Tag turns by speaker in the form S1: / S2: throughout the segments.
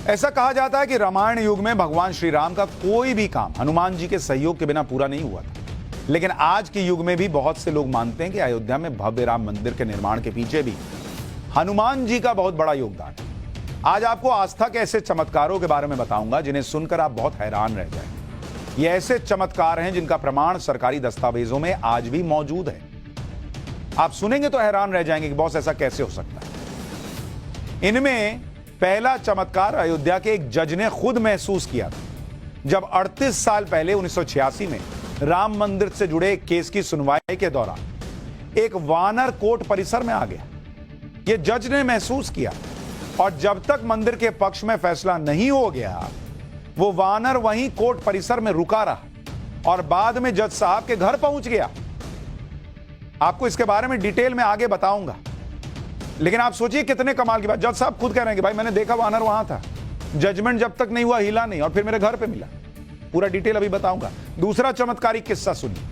S1: ऐसा कहा जाता है कि रामायण युग में भगवान श्री राम का कोई भी काम हनुमान जी के सहयोग के बिना पूरा नहीं हुआ था। लेकिन आज के युग में भी बहुत से लोग मानते हैं कि अयोध्या में भव्य राम मंदिर के निर्माण के पीछे भी हनुमान जी का बहुत बड़ा योगदान है। आज आपको आस्था के ऐसे चमत्कारों के बारे में बताऊंगा जिन्हें सुनकर आप बहुत हैरान रह जाएंगे। ये ऐसे चमत्कार हैं जिनका प्रमाण सरकारी दस्तावेजों में आज भी मौजूद है। आप सुनेंगे तो हैरान रह जाएंगे कि बॉस ऐसा कैसे हो सकता है। इनमें पहला चमत्कार अयोध्या के एक जज ने खुद महसूस किया था, जब 38 साल पहले 1986 में राम मंदिर से जुड़े एक केस की सुनवाई के दौरान एक वानर कोर्ट परिसर में आ गया। यह जज ने महसूस किया और जब तक मंदिर के पक्ष में फैसला नहीं हो गया, वो वानर वहीं कोर्ट परिसर में रुका रहा और बाद में जज साहब के घर पहुंच गया। आपको इसके बारे में डिटेल में आगे बताऊंगा, लेकिन आप सोचिए कितने कमाल की बात। जज साहब खुद कह रहे हैं कि भाई मैंने देखा वानर वहां था, जजमेंट जब तक नहीं हुआ हिला नहीं और फिर मेरे घर पे मिला। पूरा डिटेल अभी बताऊंगा। दूसरा चमत्कारिक किस्सा सुनिए।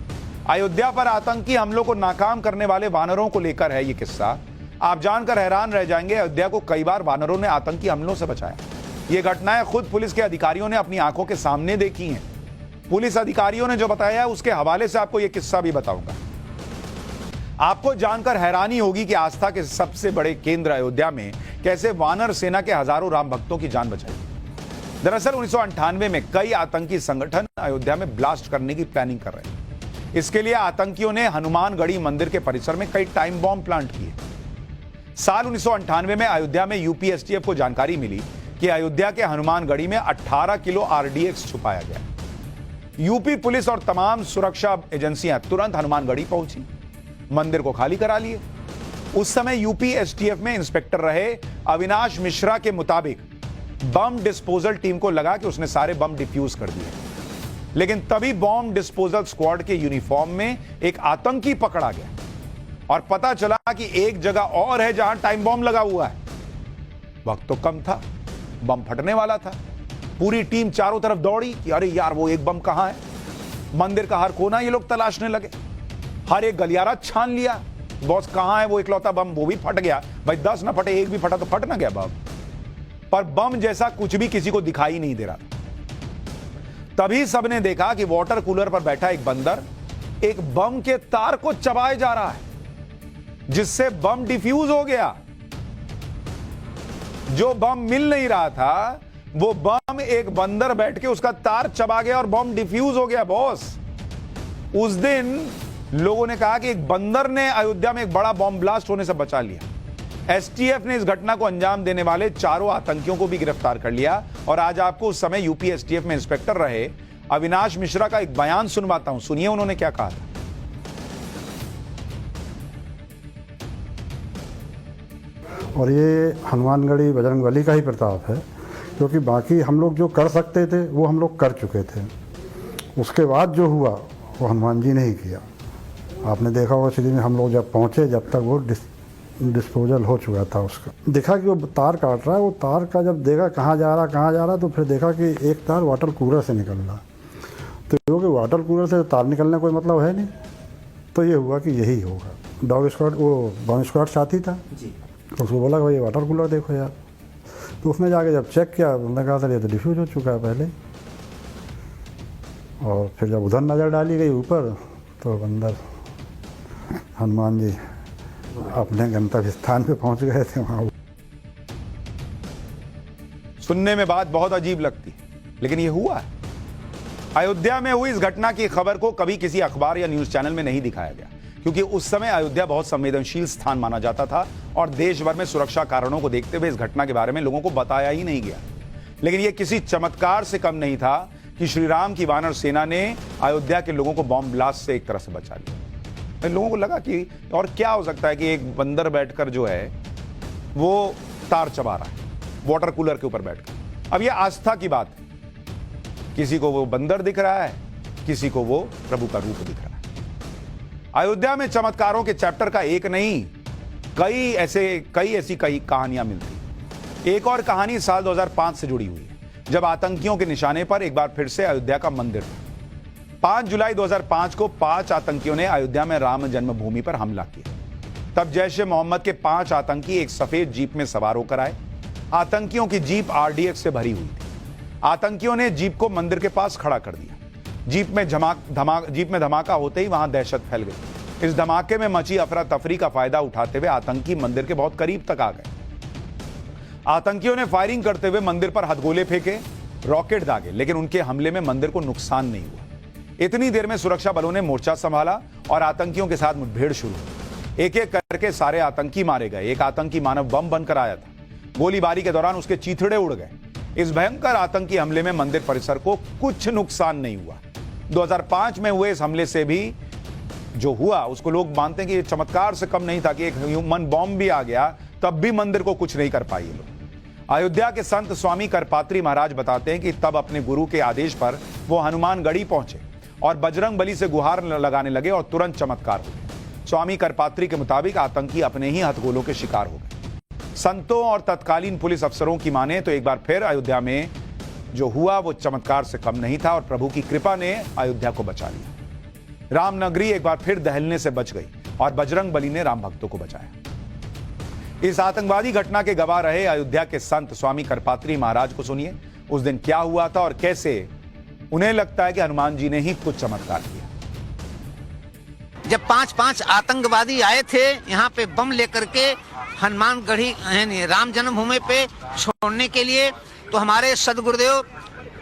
S1: अयोध्या पर आतंकी हमलों को नाकाम करने वाले वानरों को लेकर है यह किस्सा। आप जानकर हैरान रह जाएंगे, अयोध्या को कई बार वानरों ने आतंकी हमलों से बचाया। ये घटनाएं खुद पुलिस के अधिकारियों ने अपनी आंखों के सामने देखी हैं। पुलिस अधिकारियों ने जो बताया है उसके हवाले से आपको यह किस्सा भी बताऊंगा। आपको जानकर हैरानी होगी कि आस्था के सबसे बड़े केंद्र अयोध्या में कैसे वानर सेना के हजारों राम भक्तों की जान बचाई। दरअसल 1998 में कई आतंकी संगठन अयोध्या में ब्लास्ट करने की प्लानिंग कर रहे हैं। इसके लिए आतंकियों ने हनुमानगढ़ी मंदिर के परिसर में कई टाइम बॉम्ब प्लांट किए। साल 1998 में अयोध्या में यूपी एसटीएफ को जानकारी मिली कि अयोध्या के हनुमानगढ़ी में 18 किलो आरडीएक्स छुपाया गया। यूपी पुलिस और तमाम सुरक्षा एजेंसियां तुरंत हनुमानगढ़ी पहुंची, मंदिर को खाली करा लिए। उस समय यूपी एसटीएफ में इंस्पेक्टर रहे अविनाश मिश्रा के मुताबिक बम डिस्पोजल टीम को लगा कि उसने सारे बम डिफ्यूज कर दिए, लेकिन तभी बम डिस्पोजल स्क्वाड के यूनिफॉर्म में एक आतंकी पकड़ा गया और पता चला कि एक जगह और है जहां टाइम बम लगा हुआ है। वक्त तो कम था, बम फटने वाला था। पूरी टीम चारों तरफ दौड़ी कि अरे यार वो एक बम कहां है। मंदिर का हर कोना ये लोग तलाशने लगे, हर एक गलियारा छान लिया। बॉस कहां है वो इकलौता बम, वो भी फट गया। भाई 10 ना फटे, एक भी फटा तो फट ना गया बम, पर बम जैसा कुछ भी किसी को दिखाई नहीं दे रहा था। तभी सबने देखा कि वाटर कूलर पर बैठा एक बंदर एक बम के तार को चबाए जा रहा है, जिससे बम डिफ्यूज हो गया। जो बम मिल नहीं रहा था वो बम एक बंदर बैठ के उसका तार चबा गया और बम डिफ्यूज हो गया। बॉस उस दिन लोगों ने कहा कि एक बंदर ने अयोध्या में एक बड़ा बॉम्ब ब्लास्ट होने से बचा लिया। एसटीएफ ने इस घटना को अंजाम देने वाले चारों आतंकियों को भी गिरफ्तार कर लिया। और आज आपको उस समय यूपी एसटीएफ में इंस्पेक्टर रहे अविनाश मिश्रा का एक बयान सुनवाता हूं, सुनिए उन्होंने क्या कहा था।
S2: और ये हनुमानगढ़ी बजरंगबली का ही प्रताप है, क्योंकि बाकी हम लोग जो कर सकते थे वो हम लोग कर चुके थे। उसके बाद जो हुआ वो हनुमान जी ने ही किया। आपने देखा होगा सिटी में हम लोग जब पहुँचे, जब तक वो डिस्पोजल हो चुका था उसका। देखा कि वो तार काट रहा है, वो तार का जब देखा कहाँ जा रहा, तो फिर देखा कि एक तार वाटर कूलर से निकल रहा। तो क्योंकि वाटर कूलर से तार निकलने कोई मतलब है नहीं, तो ये हुआ कि यही होगा। डॉग स्क्वाड, वो बम स्क्वाड साथी था जी, तो उसको बोला कि भाई वाटर कूलर देखो यार। तो उसने जाके जब चेक किया, उन्होंने कहा सर ये तो डिफ्यूज हो चुका है पहले। और फिर जब उधर नज़र डाली गई ऊपर, तो अंदर हनुमान जी अपने गंतव्य स्थान पे पहुंच गए थे। वहां
S1: सुनने में बात बहुत अजीब लगती, लेकिन ये हुआ है। अयोध्या में हुई इस घटना की खबर को कभी किसी अखबार या न्यूज चैनल में नहीं दिखाया गया, क्योंकि उस समय अयोध्या बहुत संवेदनशील स्थान माना जाता था और देश भर में सुरक्षा कारणों को देखते हुए इस घटना के बारे में लोगों को बताया ही नहीं गया। लेकिन यह किसी चमत्कार से कम नहीं था कि श्री राम की वानर सेना ने अयोध्या के लोगों को बॉम्ब ब्लास्ट से एक तरह से बचा लिया। लोगों को लगा कि और क्या हो सकता है कि एक बंदर बैठकर जो है वो तार चबा रहा है वाटर कूलर के ऊपर बैठकर। अब ये आस्था की बात है, किसी को वो बंदर दिख रहा है, किसी को वो प्रभु का रूप दिख रहा है। अयोध्या में चमत्कारों के चैप्टर का एक नहीं, कई ऐसी कहानियां मिलती। एक और कहानी साल 2005 से जुड़ी हुई है, जब आतंकियों के निशाने पर एक बार फिर से अयोध्या का मंदिर था। 5 जुलाई 2005 को 5 आतंकियों ने अयोध्या में राम जन्मभूमि पर हमला किया। तब जैश ए मोहम्मद के 5 आतंकी एक सफेद जीप में सवार होकर आए आतंकियों की जीप आरडीएक्स से भरी हुई थी। आतंकियों ने जीप को मंदिर के पास खड़ा कर दिया। जीप में धमाका होते ही वहां दहशत फैल गई। इस धमाके में मची अफरा तफरी का फायदा उठाते हुए आतंकी मंदिर के बहुत करीब तक आ गए। आतंकियों ने फायरिंग करते हुए मंदिर पर हथगोले फेंके, रॉकेट दागे, लेकिन उनके हमले में मंदिर को नुकसान नहीं हुआ। इतनी देर में सुरक्षा बलों ने मोर्चा संभाला और आतंकियों के साथ मुठभेड़ शुरू हुई। एक एक करके सारे आतंकी मारे गए। एक आतंकी मानव बम बनकर आया था। गोलीबारी के दौरान उसके चीथड़े उड़ गए। इस भयंकर आतंकी हमले में मंदिर परिसर को कुछ नुकसान नहीं हुआ। 2005 में हुए इस हमले से भी जो हुआ उसको लोग मानते हैं कि ये चमत्कार से कम नहीं था कि एक ह्यूमन बॉम्ब भी आ गया, तब भी मंदिर को कुछ नहीं कर पाए ये लोग। अयोध्या के संत स्वामी करपात्री महाराज बताते हैं कि तब अपने गुरु के आदेश पर वो हनुमानगढ़ी पहुंचे और बजरंग बली से गुहार लगाने लगे और तुरंत चमत्कार हो गया। स्वामी करपात्री के मुताबिक आतंकी अपने ही हथगोलों के शिकार हो गए। संतों और तत्कालीन पुलिस अफसरों की माने तो एक बार फिर अयोध्या में जो हुआ वो चमत्कार से कम नहीं था और प्रभु की कृपा ने अयोध्या को बचा लिया। रामनगरी एक बार फिर दहलने से बच गई और बजरंग बली ने राम भक्तों को बचाया। इस आतंकवादी घटना के गवाह रहे अयोध्या के संत स्वामी करपात्री महाराज को सुनिए। उस दिन क्या हुआ था और कैसे उन्हें लगता है कि हनुमान जी ने ही कुछ चमत्कार किया।
S3: जब 5 आतंकवादी आए थे यहाँ पे बम लेकर के हनुमानगढ़ी यानी राम जन्मभूमि पे छोड़ने के लिए, तो हमारे सदगुरुदेव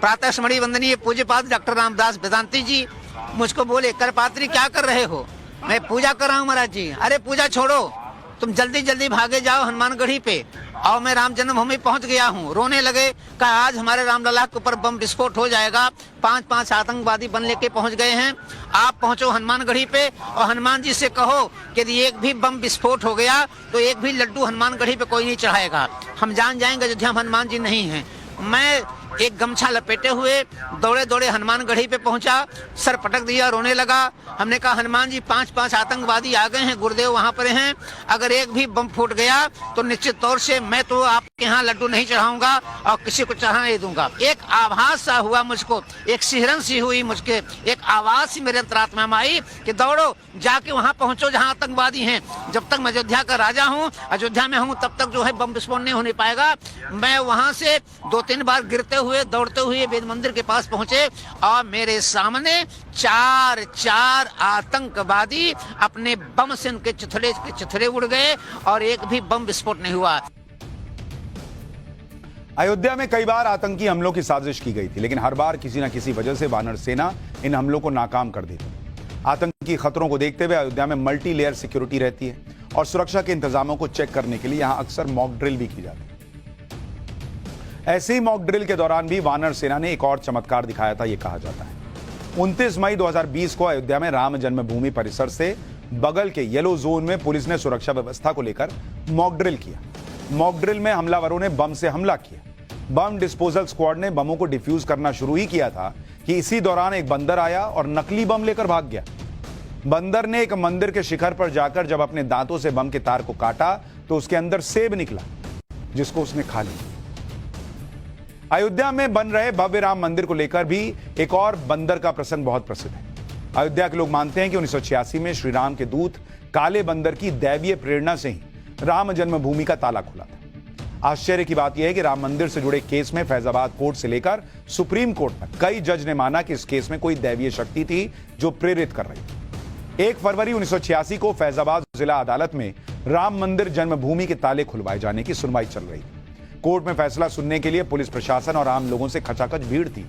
S3: प्रातः स्मरणीय वंदनीय पूज्यपाद डॉक्टर रामदास वेदांती जी मुझको बोले, करपात्री क्या कर रहे हो? मैं पूजा कर रहा हूँ महाराज जी। अरे पूजा छोड़ो, तुम जल्दी जल्दी भागे जाओ हनुमानगढ़ी पे। और मैं राम जन्मभूमि पहुंच गया हूँ। रोने लगे, कहा आज हमारे रामलला के ऊपर बम विस्फोट हो जाएगा। 5 आतंकवादी बम लेके पहुंच गए हैं। आप पहुंचो हनुमानगढ़ी पे और हनुमान जी से कहो कि यदि एक भी बम विस्फोट हो गया तो एक भी लड्डू हनुमानगढ़ी पे कोई नहीं चढ़ाएगा, हम जान जाएंगे अयोध्या में हनुमान जी नहीं है। मैं एक गमछा लपेटे हुए दौड़े दौड़े हनुमानगढ़ी पे पहुंचा, सर पटक दिया, रोने लगा। हमने कहा हनुमान जी 5 आतंकवादी आ गए हैं, गुरुदेव वहां पर हैं, अगर एक भी बम फूट गया तो निश्चित तौर से मैं तो आपके यहाँ लड्डू नहीं चढ़ाऊंगा और किसी को चढ़ा नहीं दूंगा। एक आभास सा हुआ मुझको, एक सिहरन सी हुई मुझके, एक आवाज सी मेरे अंतरात्मा में आई कि दौड़ो जाके वहां पहुंचो जहां आतंकवादी हैं। जब तक मैं अयोध्या का राजा हूँ, अयोध्या में हूँ, तब तक जो है बम विस्फोट नहीं होने पाएगा। मैं वहां से 2-3 बार गिरते हुए दौड़ते हुए वेद मंदिर के पास पहुंचे और मेरे सामने 4 आतंकवादी अपने बम से उनके चिथड़े उड़ गए और एक भी बम विस्फोट नहीं हुआ।
S1: अयोध्या में कई बार आतंकी हमलों की साजिश की गई थी, लेकिन हर बार किसी न किसी वजह से वानर सेना इन हमलों को नाकाम कर देती। आतंकी खतरों को देखते हुए अयोध्या में मल्टी लेयर सिक्योरिटी रहती है और सुरक्षा के इंतजामों को चेक करने के लिए यहां अक्सर मॉक ड्रिल भी की जाती है। ऐसे ही मॉक ड्रिल के दौरान भी वानर सेना ने एक और चमत्कार दिखाया था, यह कहा जाता है। 29 मई 2020 को अयोध्या में राम जन्मभूमि परिसर से बगल के येलो जोन में पुलिस ने सुरक्षा व्यवस्था को लेकर मॉक ड्रिल किया। मॉक ड्रिल में हमलावरों ने बम से हमला किया। बम डिस्पोजल स्क्वाड ने बमों को डिफ्यूज करना शुरू ही किया था कि इसी दौरान एक बंदर आया और नकली बम लेकर भाग गया। बंदर ने एक मंदिर के शिखर पर जाकर जब अपने दांतों से बम के तार को काटा तो उसके अंदर सेब निकला, जिसको उसने खा लिया। अयोध्या में बन रहे भव्य राम मंदिर को लेकर भी एक और बंदर का प्रसंग बहुत प्रसिद्ध है। अयोध्या के लोग मानते हैं कि 1986 में श्री राम के दूत काले बंदर की दैवीय प्रेरणा से ही राम जन्मभूमि का ताला खुला था। आश्चर्य की बात यह है कि राम मंदिर से जुड़े केस में फैजाबाद कोर्ट से लेकर सुप्रीम कोर्ट तक कई जज ने माना कि इस केस में कोई दैवीय शक्ति थी जो प्रेरित कर रही थी। 1 फरवरी 1986 को फैजाबाद जिला अदालत में राम मंदिर जन्मभूमि के ताले खुलवाए जाने की सुनवाई चल रही थी। कोर्ट में फैसला सुनने के लिए पुलिस प्रशासन और आम लोगों से खचाखच भीड़ थी,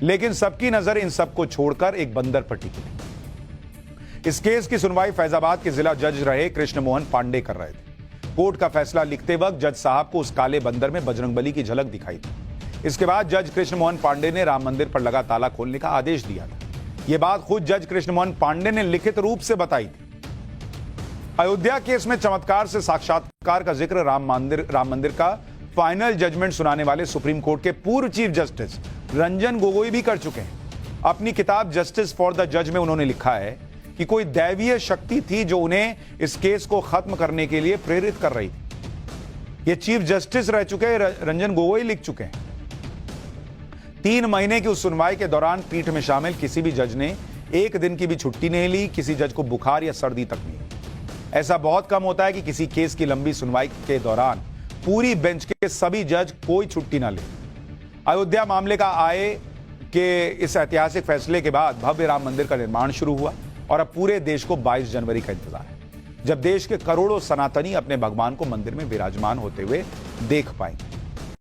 S1: लेकिन सबकी नजर इन सबको छोड़कर एक बंदर पर टिकी थी। इस केस की सुनवाई फैजाबाद के जिला जज रहे कृष्ण मोहन पांडे कर रहे थे। कोर्ट का फैसला लिखते वक्त जज साहब को उस काले बंदर में बजरंगबली की झलक दिखाई थी। इसके बाद जज कृष्ण मोहन पांडे ने राम मंदिर पर लगा ताला खोलने का आदेश दिया था। यह बात खुद जज कृष्ण मोहन पांडे ने लिखित रूप से बताई थी। अयोध्या केस में चमत्कार से साक्षात्कार का जिक्र राम मंदिर का फाइनल जजमेंट सुनाने वाले सुप्रीम कोर्ट के पूर्व चीफ जस्टिस रंजन गोगोई भी कर चुके हैं। अपनी किताब जस्टिस फॉर द जज में उन्होंने लिखा है कि कोई दैवीय शक्ति थी जो उन्हें इस केस को खत्म करने के लिए प्रेरित कर रही थी। ये चीफ जस्टिस रह चुके रंजन गोगोई लिख चुके हैं। 3 महीने की उस सुनवाई के दौरान पीठ में शामिल किसी भी जज ने एक दिन की भी छुट्टी नहीं ली। किसी जज को बुखार या सर्दी तक नहीं। ऐसा बहुत कम होता है कि किसी केस की लंबी सुनवाई के दौरान पूरी बेंच के सभी जज कोई छुट्टी ना ले। अयोध्या मामले का आए कि इस ऐतिहासिक फैसले के बाद भव्य राम मंदिर का निर्माण शुरू हुआ और अब पूरे देश को 22 जनवरी का इंतजार है, जब देश के करोड़ों सनातनी अपने भगवान को मंदिर में विराजमान होते हुए देख पाएंगे।